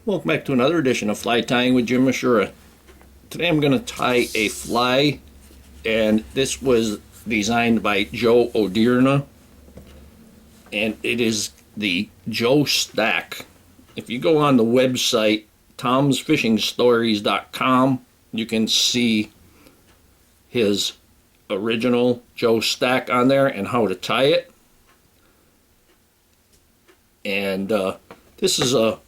Welcome back to another edition of Fly Tying with Jim Misiura. Today I'm going to tie a fly, and this was designed by Joe O'Dearna, and it is the Joe Stack. If you go on the website tomsfishingstories.com, you can see his original Joe Stack on there and how to tie it. And this is a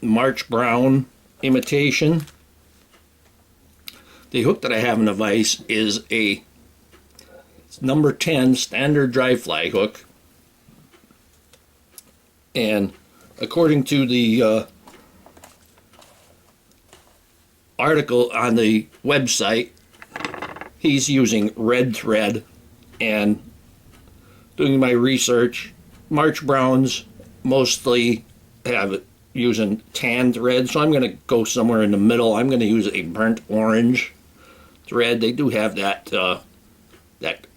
March Brown imitation. The hook that I have in the vise is a number 10 standard dry fly hook, and according to the article on the website, he's using red thread, and doing my research, March Browns mostly have it using tan thread, so I'm going to go somewhere in the middle. I'm going to use a burnt orange thread. They do have that that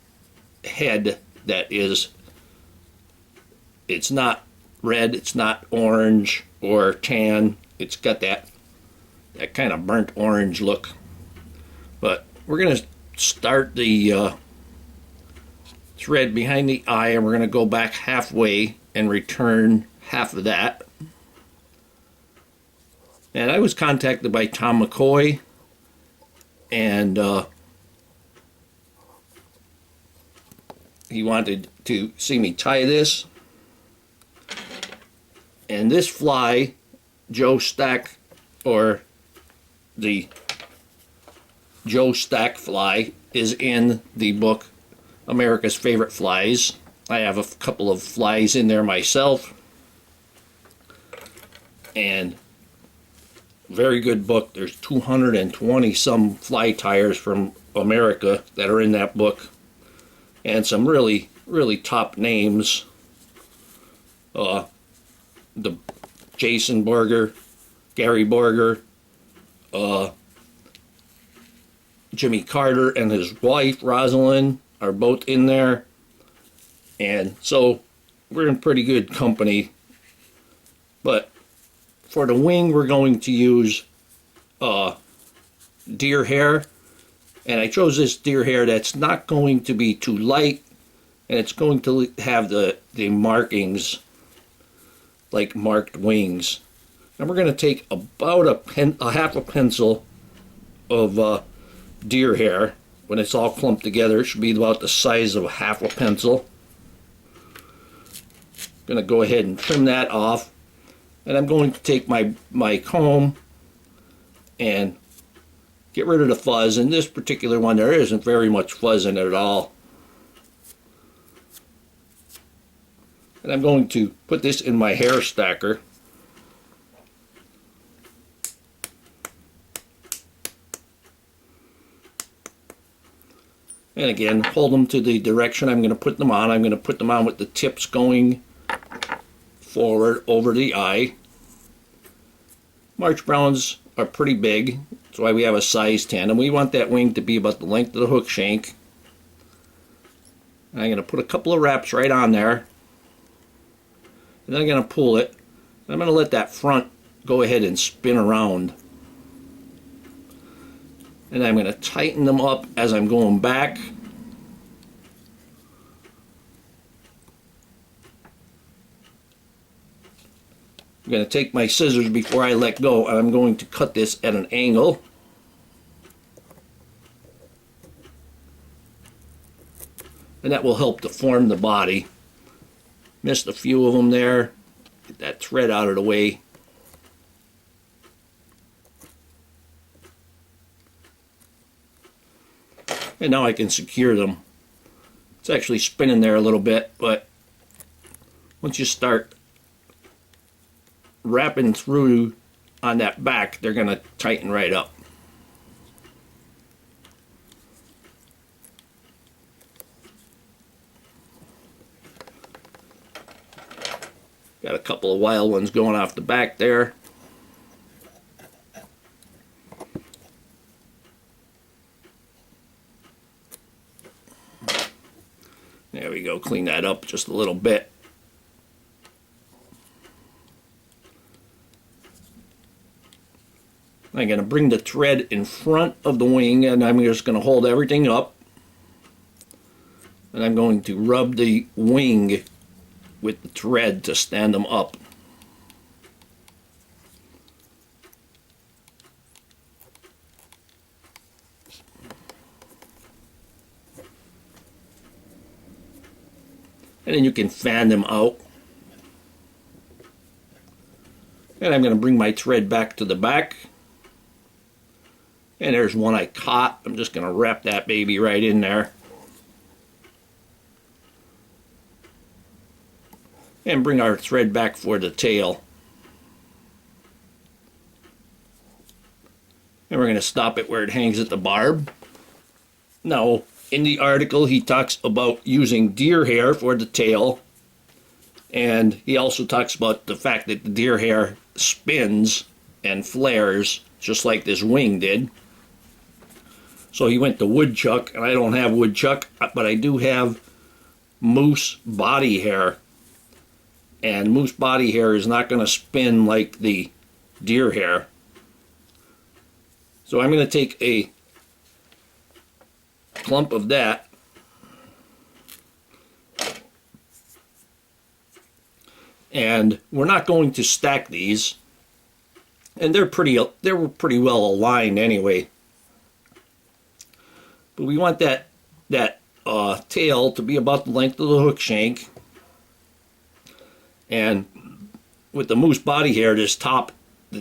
head that is, it's not red, it's not orange or tan, it's got that kind of burnt orange look. But we're going to start the thread behind the eye, and we're going to go back halfway and return half of that. And I was contacted by Tom McCoy, and he wanted to see me tie this. And this fly, Joe Stack, or the Joe Stack fly, is in the book America's Favorite Flies. I have a couple of flies in there myself, and very good book. There's 220 some fly tires from America that are in that book, and some really top names. The Jason Borger, Gary Borger, Jimmy Carter and his wife Rosalind are both in there, and so we're in pretty good company. But for the wing, we're going to use deer hair, and I chose this deer hair that's not going to be too light, and it's going to have the markings like marked wings. And we're going to take about a half a pencil of deer hair. When it's all clumped together, it should be about the size of half a pencil. Going to go ahead and trim that off. And I'm going to take my comb and get rid of the fuzz. In this particular one, there isn't very much fuzz in it at all. And I'm going to put this in my hair stacker. And again, hold them to the direction I'm going to put them on. I'm going to put them on with the tips going forward over the eye. March Browns are pretty big. That's why we have a size 10. And we want that wing to be about the length of the hook shank. And I'm going to put a couple of wraps right on there. And then I'm going to pull it. I'm going to let that front go ahead and spin around. And I'm going to tighten them up as I'm going back. I'm going to take my scissors before I let go, and I'm going to cut this at an angle. And that will help to form the body. Missed a few of them there. Get that thread out of the way. And now I can secure them. It's actually spinning there a little bit, but once you start wrapping through on that back, they're going to tighten right up. Got a couple of wild ones going off the back there. There we go, clean that up just a little bit. I'm going to bring the thread in front of the wing, and I'm just going to hold everything up. And I'm going to rub the wing with the thread to stand them up. And then you can fan them out. And I'm going to bring my thread back to the back. And there's one I caught. I'm just going to wrap that baby right in there. And bring our thread back for the tail. And we're going to stop it where it hangs at the barb. Now, in the article, he talks about using deer hair for the tail. And he also talks about the fact that the deer hair spins and flares just like this wing did. So he went to woodchuck, and I don't have woodchuck, but I do have moose body hair. And moose body hair is not going to spin like the deer hair. So I'm going to take a clump of that and we're not going to stack these, and they were pretty well aligned anyway, but we want that tail to be about the length of the hook shank. And with the moose body hair, the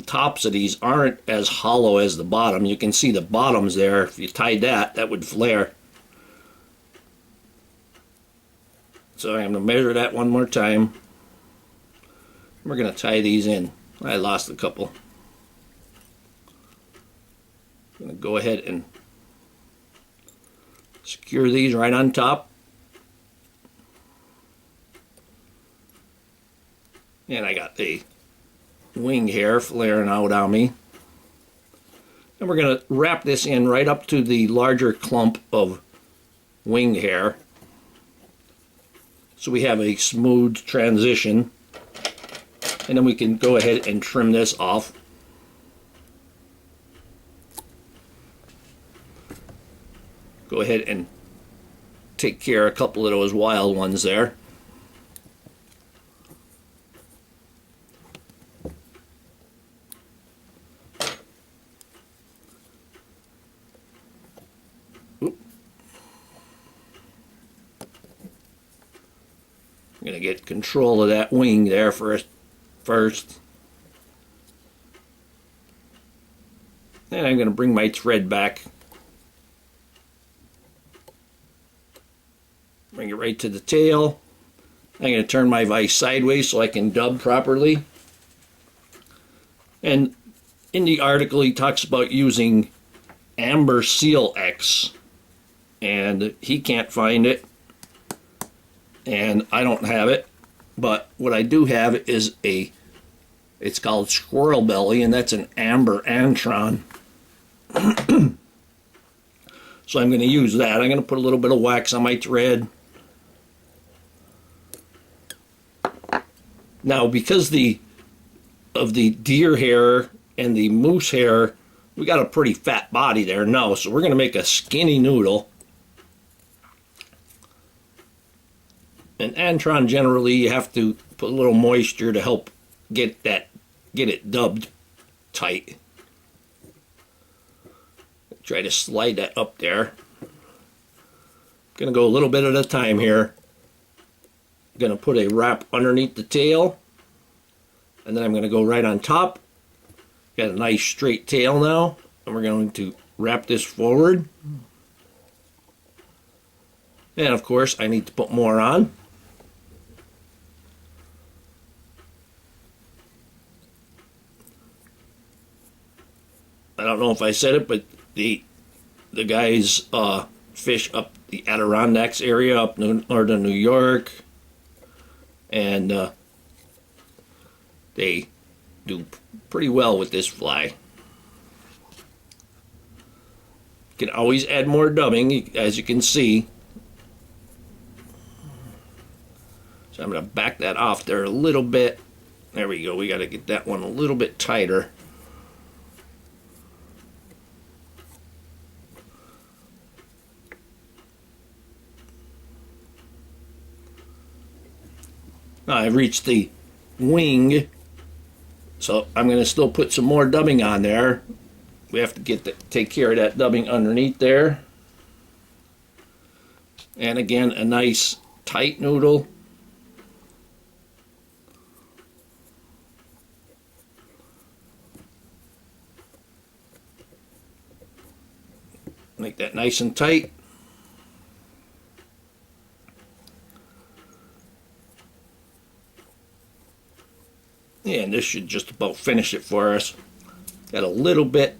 tops of these aren't as hollow as the bottom. You can see the bottoms there. If you tied that would flare. So I'm going to measure that one more time. We're going to tie these in. I lost a couple. I'm going to go ahead and secure these right on top. And I got the wing hair flaring out on me. And we're going to wrap this in right up to the larger clump of wing hair, so we have a smooth transition. And then we can go ahead and trim this off. Go ahead and take care of a couple of those wild ones there. I'm going to get control of that wing there first. And I'm going to bring my thread back. Bring it right to the tail. I'm going to turn my vise sideways so I can dub properly. And in the article he talks about using amber seal X. And he can't find it. And I don't have it, but what I do have is it's called squirrel belly, and that's an amber Antron. So I'm going to use that. I'm going to put a little bit of wax on my thread. Now, because of the deer hair and the moose hair, we got a pretty fat body there now, so we're going to make a skinny noodle. And Antron, generally you have to put a little moisture to help get it dubbed tight. Try to slide that up there. Gonna go a little bit at a time here. Gonna put a wrap underneath the tail, and then I'm gonna go right on top. Got a nice straight tail now, and we're going to wrap this forward. And of course I need to put more on. I don't know if I said it, but the guys fish up the Adirondacks area, up northern New York, and they do pretty well with this fly. You can always add more dubbing, as you can see. So I'm going to back that off there a little bit. There we go. We got to get that one a little bit tighter. Now I've reached the wing, so I'm going to still put some more dubbing on there. We have to take care of that dubbing underneath there. And again, a nice tight noodle. Make that nice and tight. And this should just about finish it for us. Got a little bit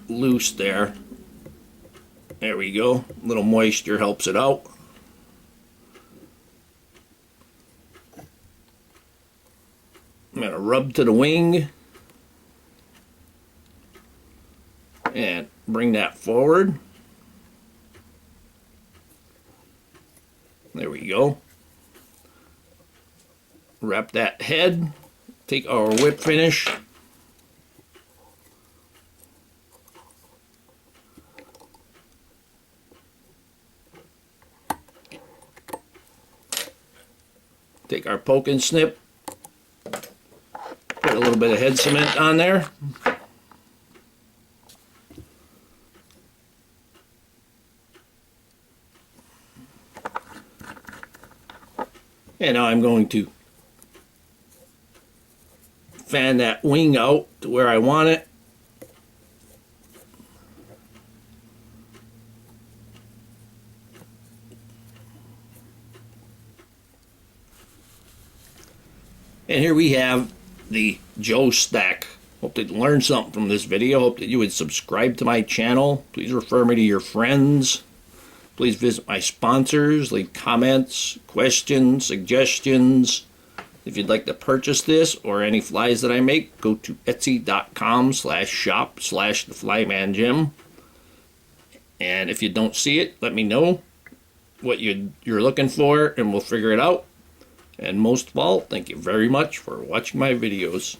loose there. There we go. A little moisture helps it out. I'm going to rub to the wing and bring that forward. There we go. Wrap that head. Take our whip finish. Take our poke and snip. Put a little bit of head cement on there. And now I'm going to fan that wing out to where I want it. And here we have the Joe stack. Hope that you learned something from this video. Hope that you would subscribe to my channel. Please refer me to your friends. Please visit my sponsors. Leave comments, questions, suggestions. If you'd like to purchase this or any flies that I make, go to etsy.com/shop/theflymanjim. And if you don't see it, let me know what you're looking for and we'll figure it out. And most of all, thank you very much for watching my videos.